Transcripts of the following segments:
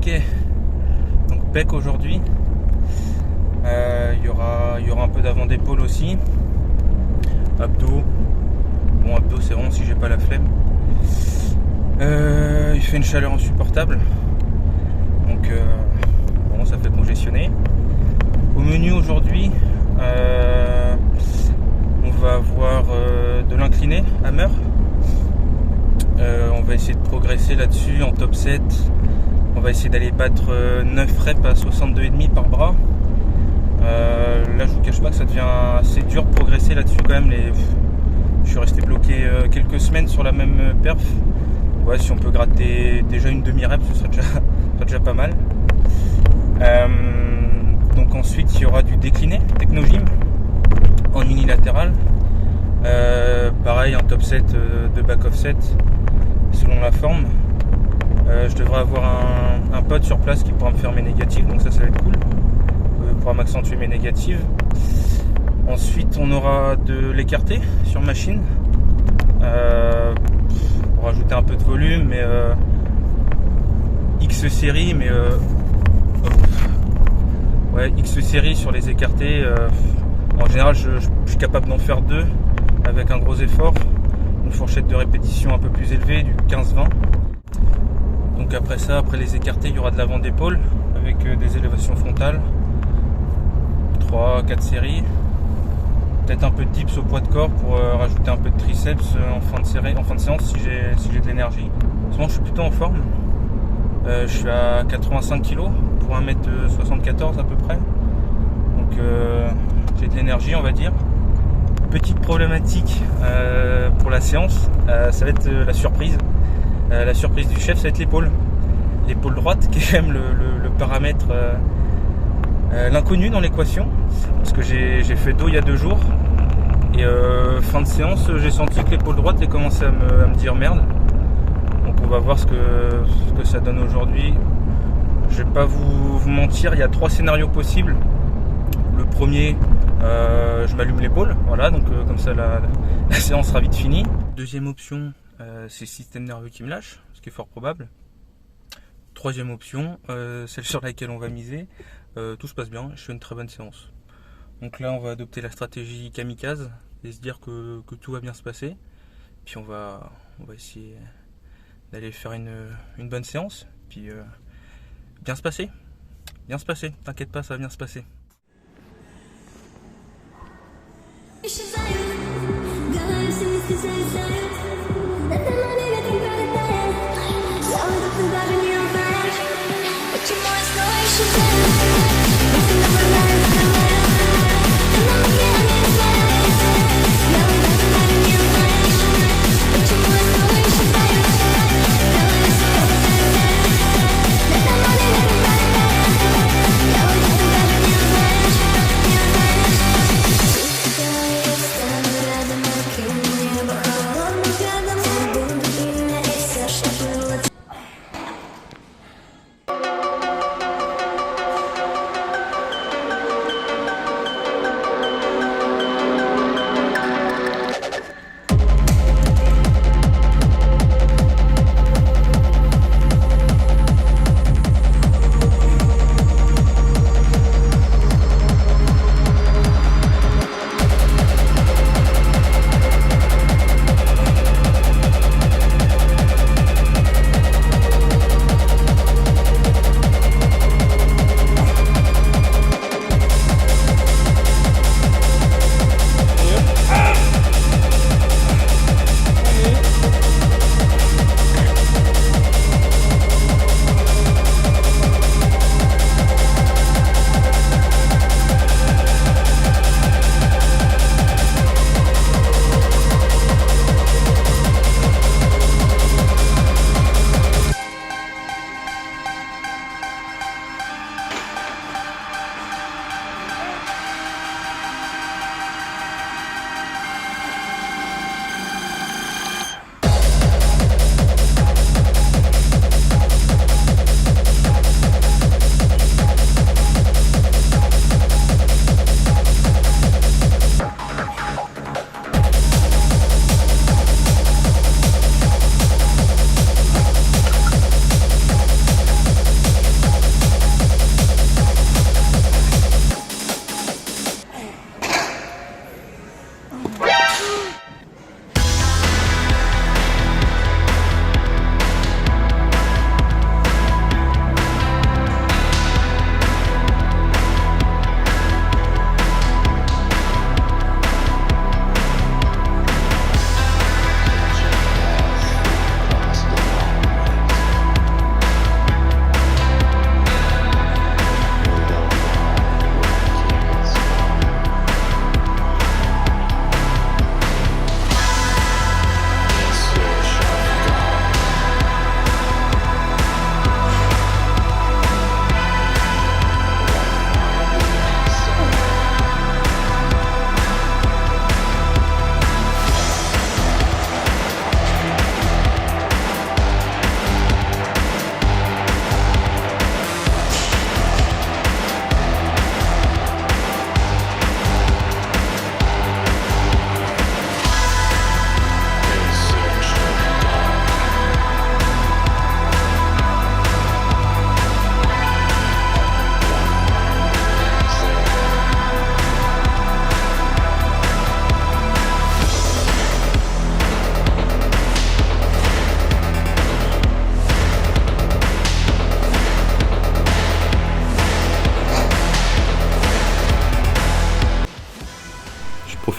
Ok, donc pec aujourd'hui. Il y aura un peu d'avant d'épaule aussi. Abdos. Bon, abdos c'est vraiment si j'ai pas la flemme. Il fait une chaleur insupportable. Donc bon, ça fait congestionner. Au menu aujourd'hui, on va avoir de l'incliné hammer. On va essayer de progresser là-dessus en top 7. On va essayer d'aller battre 9 reps à 62,5 par bras. Là je vous cache pas que ça devient assez dur de progresser là-dessus quand même. Je suis resté bloqué quelques semaines sur la même perf. Ouais, si on peut gratter déjà une demi-rep, ce serait déjà pas mal. Donc ensuite il y aura du décliné, technogym en unilatéral. Pareil, un top 7 de back offset selon la forme. Je devrais avoir un pote sur place qui pourra me faire mes négatives, donc ça va être cool. Pourra m'accentuer mes négatives. Ensuite on aura de l'écarté sur machine pour rajouter un peu de volume, mais X série, mais ouais, X série sur les écartés. En général je suis capable d'en faire 2 avec un gros effort, une fourchette de répétition un peu plus élevée, du 15-20. Donc après ça, après les écartés, il y aura de l'avant d'épaule avec des élévations frontales, 3-4 séries, peut-être un peu de dips au poids de corps pour rajouter un peu de triceps en fin de séance si j'ai de l'énergie. Sinon je suis plutôt en forme. Je suis à 85 kg pour 1m74 à peu près, donc j'ai de l'énergie on va dire. Petite problématique pour la séance, ça va être la surprise. La surprise du chef, ça va être l'épaule. L'épaule droite qui est quand même le paramètre, l'inconnu dans l'équation. Parce que j'ai fait dos il y a 2 jours. Et fin de séance, j'ai senti que l'épaule droite a commencé à me dire merde. Donc on va voir ce que ça donne aujourd'hui. Je vais pas vous mentir, il y a 3 scénarios possibles. Le premier, je m'allume l'épaule, voilà, donc comme ça la séance sera vite finie. Deuxième option, c'est le système nerveux qui me lâche, ce qui est fort probable. Troisième option, celle sur laquelle on va miser, tout se passe bien, je fais une très bonne séance. Donc là on va adopter la stratégie kamikaze et se dire que tout va bien se passer. Puis on va essayer d'aller faire une bonne séance, puis bien se passer, t'inquiète pas, ça va bien se passer.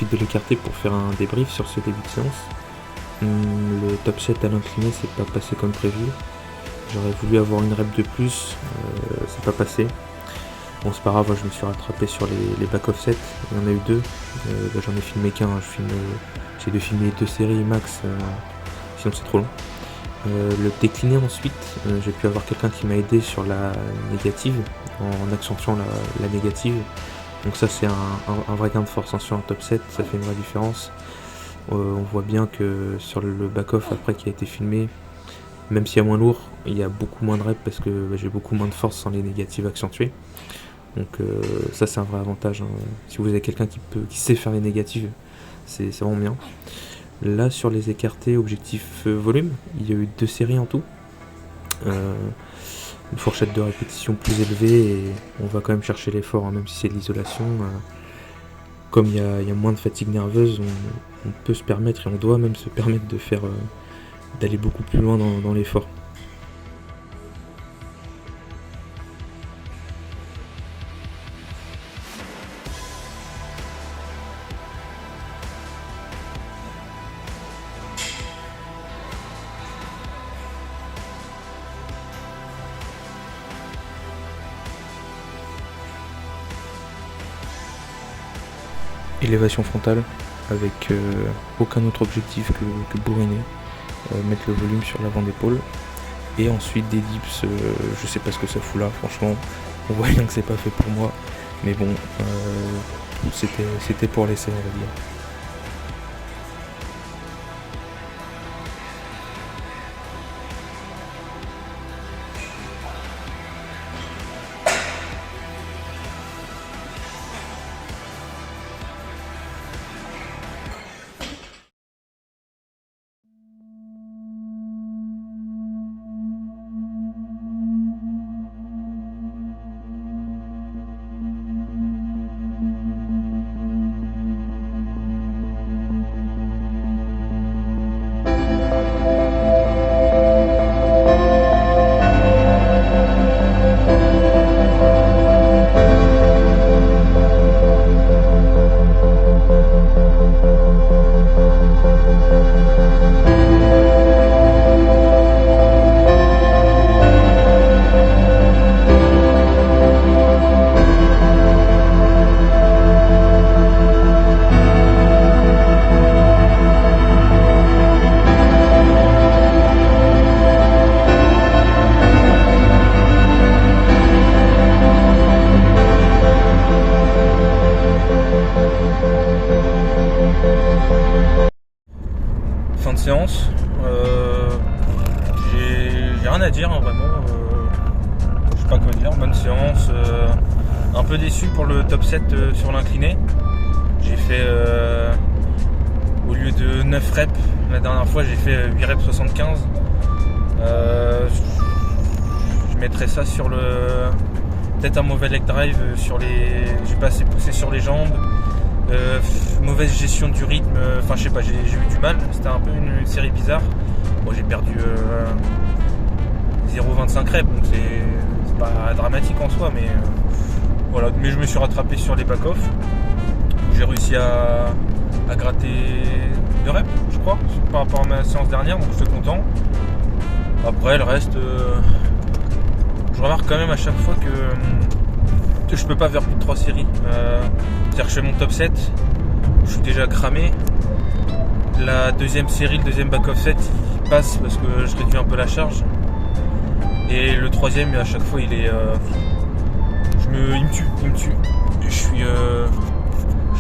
profite de l'écarté pour faire un débrief sur ce début de séance. Le top 7 à l'incliné c'est pas passé comme prévu. J'aurais voulu avoir une rep de plus, c'est pas passé. Bon c'est pas grave, je me suis rattrapé sur les back offset, il y en a eu 2. J'en ai filmé qu'un, j'ai dû filmer 2 séries max, sinon c'est trop long. Le décliné ensuite, j'ai pu avoir quelqu'un qui m'a aidé sur la négative, en accentuant la négative. Donc ça c'est un vrai gain de force, hein. Sur un top 7, ça fait une vraie différence. On voit bien que sur le back-off après qui a été filmé, même s'il y a moins lourd, il y a beaucoup moins de reps parce que j'ai beaucoup moins de force sans les négatives accentuées. Donc ça c'est un vrai avantage, hein. Si vous avez quelqu'un qui sait faire les négatives, c'est vraiment bien. Là sur les écartés objectif volume, il y a eu 2 séries en tout. Une fourchette de répétition plus élevée et on va quand même chercher l'effort, hein, même si c'est de l'isolation. Comme il y a moins de fatigue nerveuse, on peut se permettre et on doit même se permettre de faire d'aller beaucoup plus loin dans l'effort. Élévation frontale avec aucun autre objectif que bourriner, mettre le volume sur l'avant d'épaule et ensuite des dips, je sais pas ce que ça fout là, franchement on voit bien que c'est pas fait pour moi, mais bon c'était pour l'essai, on va dire. Fin de séance, j'ai rien à dire, hein, vraiment, je sais pas quoi dire, bonne séance, un peu déçu pour le top 7 sur l'incliné. J'ai fait au lieu de 9 reps, la dernière fois j'ai fait 8 reps 75. Je mettrais ça sur peut-être un mauvais leg drive j'ai pas assez poussé sur les jambes. Mauvaise gestion du rythme, enfin je sais pas, j'ai eu du mal, c'était un peu une série bizarre. Bon, j'ai perdu 0,25 reps, donc c'est pas dramatique en soi, mais voilà, mais je me suis rattrapé sur les back-off. J'ai réussi à gratter 2 reps, je crois, par rapport à ma séance dernière, donc je suis content. Après le reste, je remarque quand même à chaque fois que je peux pas faire plus de 3 séries. C'est-à-dire que je fais mon top 7, je suis déjà cramé. La deuxième série, le deuxième back offset, il passe parce que je réduis un peu la charge. Et le troisième, à chaque fois, il me tue. Je suis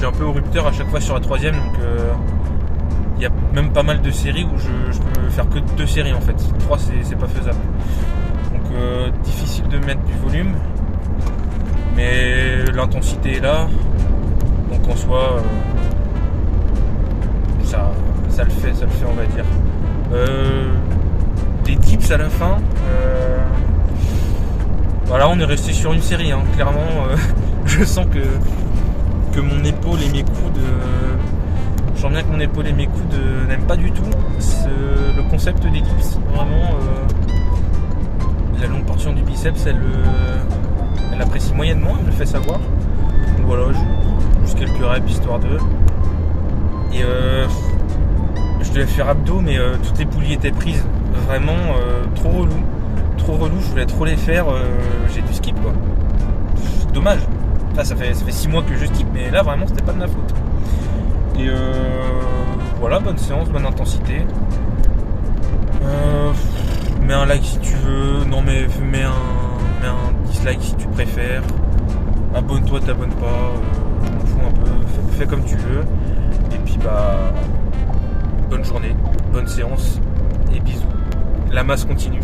un peu au rupteur à chaque fois sur la troisième, donc il y a même pas mal de séries où je peux faire que 2 séries en fait. 3 c'est pas faisable. Donc difficile de mettre du volume. Mais l'intensité est là, donc en soi, ça le fait on va dire. Les dips à la fin, voilà, on est resté sur une série, hein. Clairement, je sens que mon épaule et mes coudes, je sens bien que mon épaule et mes coudes n'aiment pas du tout le concept des dips. Vraiment, la longue portion du biceps, elle apprécie moyennement, elle me le fait savoir. Donc voilà, juste quelques reps histoire de. Et je devais faire abdos, mais toutes les poulies étaient prises. Vraiment trop relou. Trop relou, je voulais trop les faire. J'ai dû skip quoi. Dommage. Enfin, ça fait 6 mois que je skip, mais là vraiment c'était pas de ma faute. Et voilà, bonne séance, bonne intensité. Mets un like si tu veux. Non mais mets un dislike si tu préfères. Abonne-toi, t'abonnes pas. On m'en fout un peu. Fais comme tu veux. Et puis bah bonne journée, bonne séance et bisous. La masse continue.